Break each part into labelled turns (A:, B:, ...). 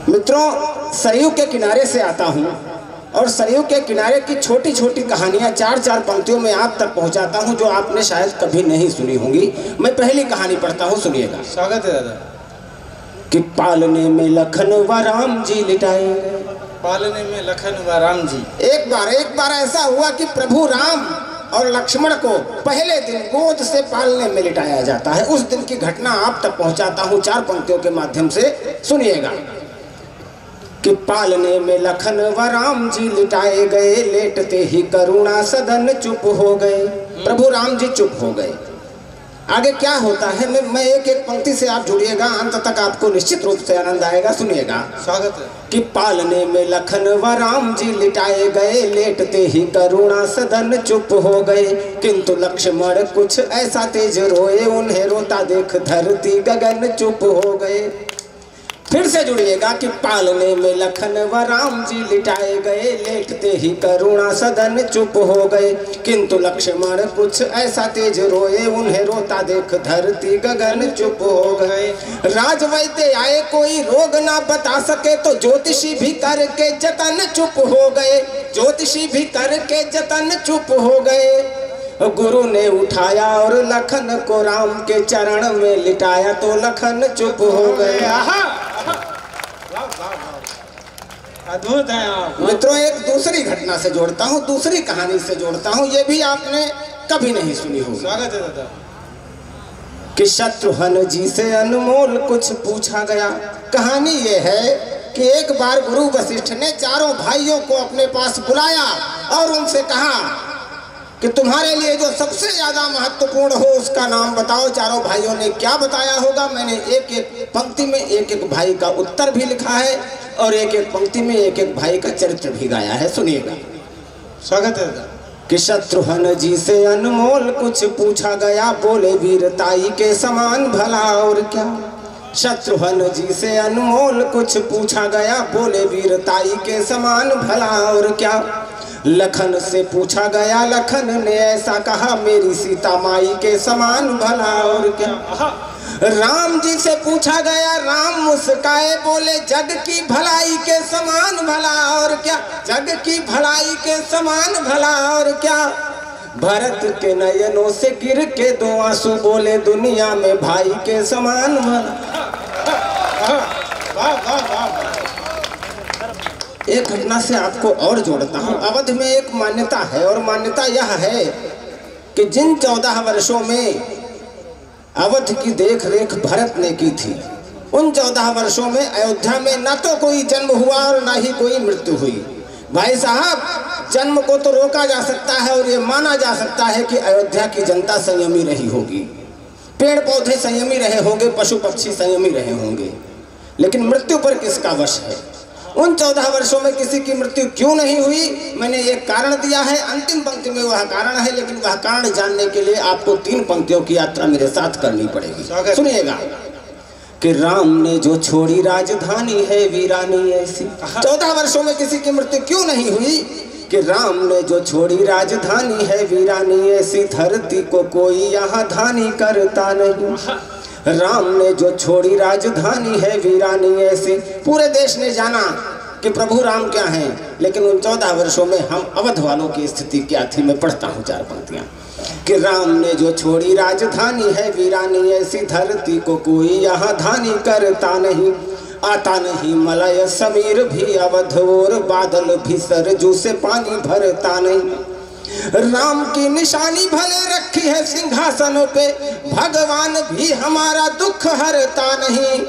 A: मित्रों, सरयू के किनारे से आता हूँ और सरयू के किनारे की छोटी छोटी कहानियाँ चार चार पंक्तियों में आप तक पहुँचाता हूँ जो आपने शायद कभी नहीं सुनी होंगी। मैं पहली कहानी पढ़ता हूँ, सुनिएगा।
B: स्वागत है दादा।
A: कि पालने में लखन व राम जी लिटाए।
B: पालने में लखन व राम जी।
A: एक बार ऐसा हुआ कि प्रभु राम और लक्ष्मण को पहले दिन गोद से पालने में लिटाया जाता है। उस दिन की घटना आप तक पहुंचाता हूं चार पंक्तियों के माध्यम से, सुनिएगा। कि पालने में लखन व राम जी लिटाए गए, लेटते ही करुणा सदन चुप हो गए। प्रभु राम जी चुप हो गए। आगे क्या होता है मैं एक एक पंक्ति से आप जुड़िएगा, अंत तक आपको निश्चित रूप से आनंद आएगा, सुनिएगा।
B: स्वागत है।
A: कि पालने में लखन व राम जी लिटाए गए, लेटते ही करुणा सदन चुप हो गए। किंतु लक्ष्मण कुछ ऐसा तेज रोए, उन्हें रोता देख धरती गगन चुप हो गए। फिर से जुड़िएगा। कि पालने में लखन व राम जी लिटाए गए, लेटते ही करुणा सदन चुप हो गए। किंतु लक्ष्मण कुछ ऐसा तेज रोए, उन्हें रोता देख धरती गगन चुप हो गए। राजवैद्य आए, कोई रोग ना बता सके, तो ज्योतिषी भी करके जतन चुप हो गए। ज्योतिषी भी करके जतन चुप हो गए। गुरु ने उठाया और लखन को राम के चरण में लिटाया, तो लखन चुप हो गए।
B: अद्भुत है आप।
A: मित्रों, एक दूसरी घटना से जोड़ता हूँ, दूसरी कहानी से जोड़ता हूँ, ये भी आपने कभी नहीं सुनी होगी।
B: स्वागत है दादा।
A: कि शत्रुघ्न जी से अनमोल कुछ पूछा गया। कहानी ये है कि एक बार गुरु वशिष्ठ ने चारों भाइयों को अपने पास बुलाया और उनसे कहा कि तुम्हारे लिए जो सबसे ज्यादा महत्वपूर्ण हो उसका नाम बताओ। चारों भाइयों ने क्या बताया होगा, मैंने एक एक पंक्ति में एक एक भाई का उत्तर भी लिखा है और एक एक पंक्ति में एक एक भाई का चरित्र भी गाया है, सुनिएगा।
B: स्वागत है दादा।
A: कि शत्रुघ्न जी से अनमोल कुछ पूछा गया, बोले वीरताई के समान भला और क्या। शत्रुघ्न जी से अनमोल कुछ पूछा गया, बोले वीरताई के समान भला और क्या। लखन से पूछा गया, लखन ने ऐसा कहा, मेरी सीता माई के समान भला और क्या। राम जी से पूछा गया, राम मुस्काए, बोले जग की भलाई के समान भला और क्या। जग की भलाई के समान भला और क्या। भरत के नयनों से गिर के दो आंसू, बोले दुनिया में भाई के समान भला। एक घटना से आपको और जोड़ता हूँ। अवध में एक मान्यता है और मान्यता यह है कि जिन 14 वर्षों में अवध की देख रेख भरत ने की थी, उन 14 वर्षों में अयोध्या में न तो कोई जन्म हुआ और न ही कोई मृत्यु हुई। भाई साहब, जन्म को तो रोका जा सकता है और ये माना जा सकता है कि अयोध्या की जनता संयमी रही होगी, पेड़ पौधे संयमी रहे होंगे, पशु पक्षी संयमी रहे होंगे, लेकिन मृत्यु पर किसका वश है। उन 14 वर्षों में किसी की मृत्यु क्यों नहीं हुई, मैंने एक कारण दिया है, अंतिम पंक्ति में वह कारण है, लेकिन वह कारण जानने के लिए आपको 3 पंक्तियों की यात्रा मेरे साथ करनी पड़ेगी, सुनिएगा। कि राम ने जो छोड़ी राजधानी है वीरानी ऐसी। 14 वर्षों में किसी की मृत्यु क्यों नहीं हुई, कि राम ने जो छोड़ी राजधानी है वीरानी ऐसी, धरती को कोई यहाँ धानी करता नहीं। राम ने जो छोड़ी राजधानी है वीरानी ऐसी। पूरे देश ने जाना कि प्रभु राम क्या हैं, लेकिन उन 14 वर्षों में हम अवध वालों की स्थिति क्या थी, मैं पढ़ता हूँ 4 पंक्तियाँ। कि राम ने जो छोड़ी राजधानी है वीरानी ऐसी, धरती को कोई यहाँ धानी करता नहीं। आता नहीं मलय समीर भी अवध और, बादल भी सरजू से पानी भरता नहीं। राम की निशानी भले रखी है सिंहासनों पे, भगवान भी हमारा दुख हरता नहीं।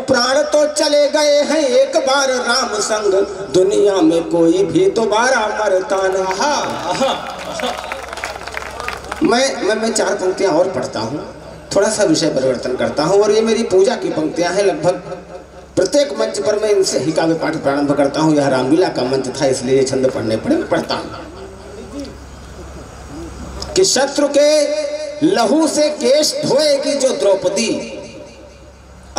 A: प्राण तो चले गए हैं एक बार राम संग, दुनिया में कोई भी दोबारा मरता नहीं। मैं 4 पंक्तियां और पढ़ता हूँ, थोड़ा सा विषय परिवर्तन करता हूँ, और ये मेरी पूजा की पंक्तियां हैं। लगभग प्रत्येक मंच पर मैं इनसे ही काव्य पाठ प्रारंभ करता हूँ। यह रामलीला का मंच था, इसलिए ये छंद पढ़ने पड़े, पढ़ता हूँ। कि शत्रु के लहू से केश धोएगी जो द्रौपदी,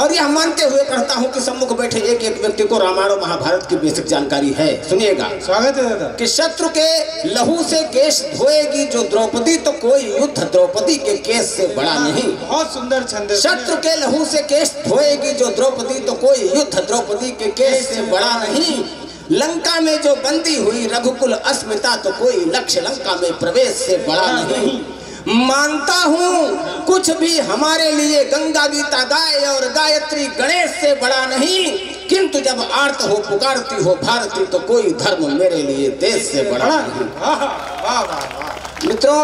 A: और यह मानते हुए कहता हूं कि सम्मुख बैठे एक एक व्यक्ति को रामायण और महाभारत की बेसिक जानकारी है। सुनिएगा,
B: स्वागत है दादा।
A: कि शत्रु के लहू से केश धोएगी जो द्रौपदी, तो कोई युद्ध द्रौपदी के केस से बड़ा नहीं।
B: बहुत सुंदर छंद है।
A: शत्रु के लहू से केश धोएगी जो द्रौपदी, तो कोई युद्ध द्रौपदी के केस से बड़ा नहीं। लंका में जो बंदी हुई रघुकुल अस्मिता, तो कोई लक्ष्य लंका में प्रवेश से बड़ा नहीं। मानता हूं कुछ भी हमारे लिए गंगा गीता गाय और गायत्री गणेश से बड़ा नहीं, किंतु जब आर्त हो पुकारती हो भारती, तो कोई धर्म मेरे लिए देश से बड़ा नहीं। मित्रों,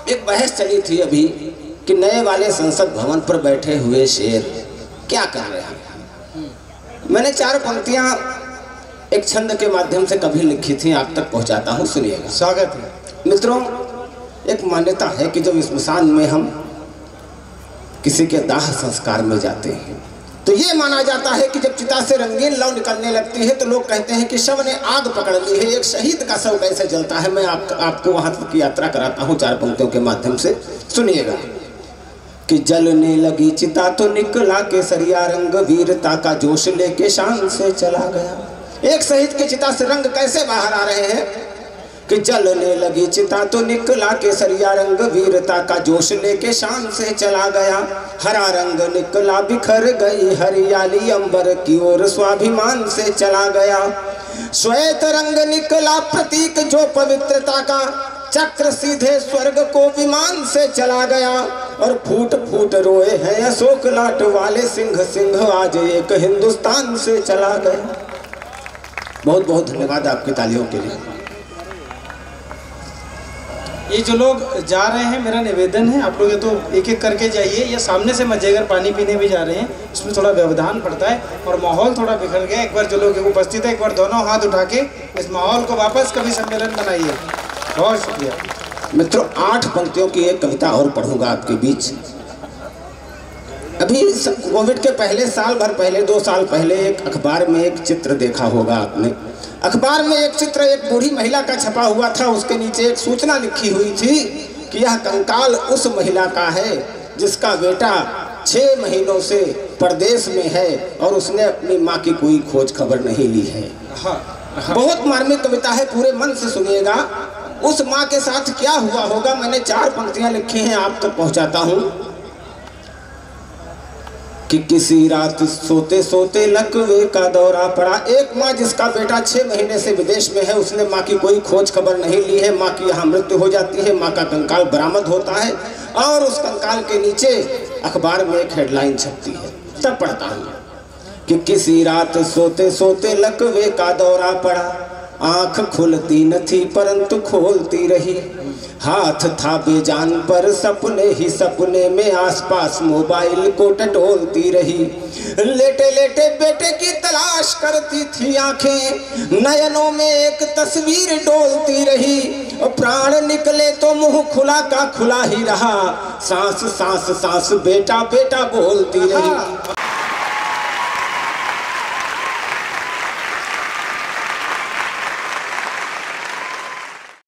A: एक बहस चली थी अभी कि नए वाले संसद भवन पर बैठे हुए शेर क्या कर रहे हैं। मैंने 4 पंक्तियां एक छंद के माध्यम से कभी लिखी थी, आप तक पहुंचाता हूं, सुनिएगा।
B: स्वागत है।
A: मित्रों, एक मान्यता है कि जब स्मशान में हम किसी के दाह संस्कार में जाते हैं, तो ये माना जाता है कि जब चिता से रंगीन लौ निकलने लगती है, तो लोग कहते हैं कि शव ने आग पकड़ ली है। एक शहीद का शव कैसे जलता है, मैं आपको वहां तक की यात्रा कराता हूं 4 पंक्तियों के माध्यम से, सुनिएगा। कि जलने लगी चिता तो निकला केसरिया रंग, वीरता का जोश लेके शान से चला गया। एक शहीद की चिता से रंग कैसे बाहर आ रहे हैं कि जलने लगी चिता तो निकला केसरिया रंग, वीरता का जोश लेके शान से चला गया। हरा रंग निकला बिखर गई हरियाली, अंबर की ओर स्वाभिमान से चला गया। श्वेत रंग निकला प्रतीक जो पवित्रता का, चक्र सीधे स्वर्ग को विमान से चला गया। और फूट फूट रोए हैं अशोक लाट वाले सिंह, सिंह आज एक हिंदुस्तान से चला गया। बहुत बहुत धन्यवाद आपकी तालियों के लिए।
B: ये जो लोग जा रहे हैं, मेरा निवेदन है आप लोग ये तो एक एक करके जाइए, या सामने से मत जाइए। अगर पानी पीने भी जा रहे हैं, इसमें थोड़ा व्यवधान पड़ता है और माहौल थोड़ा बिखर गया। एक बार जो लोग उपस्थित है, एक बार दोनों हाथ उठा के इस माहौल को वापस कभी सम्मेलन बनाइए। बहुत शुक्रिया।
A: मित्रों, 8 पंक्तियों की एक कविता और पढ़ूंगा आपके बीच। अभी कोविड के पहले, साल भर पहले, 2 साल पहले एक अखबार में एक चित्र देखा होगा आपने। अखबार में एक चित्र एक बूढ़ी महिला का छपा हुआ था, उसके नीचे एक सूचना लिखी हुई थी कि यह कंकाल उस महिला का है जिसका बेटा 6 महीनों से परदेश में है और उसने अपनी माँ की कोई खोज खबर नहीं ली है। बहुत मार्मिक कविता है, पूरे मन से सुनिएगा। उस माँ के साथ क्या हुआ होगा, मैंने 4 पंक्तियां लिखी हैं, आप तक पहुंचाता हूं। कि किसी रात सोते सोते लकवे का दौरा पड़ा। एक माँ जिसका बेटा 6 महीने से विदेश में है, उसने माँ की कोई खोज खबर नहीं ली है। माँ की यहाँ मृत्यु हो जाती है, माँ का कंकाल बरामद होता है और उस कंकाल के नीचे अखबार में एक हेडलाइन छपती है। तब पढ़ता हूँ कि किसी रात सोते सोते लकवे का दौरा पड़ा, आँख खुलती न थी परंतु खोलती रही, हाथ था बेजान पर सपने ही सपने में आसपास मोबाइल को टटोलती रही। लेटे लेटे बेटे की तलाश करती थी आंखें, नयनों में एक तस्वीर डोलती रही। प्राण निकले तो मुंह खुला का खुला ही रहा, सांस सांस सांस बेटा बेटा बोलती रही।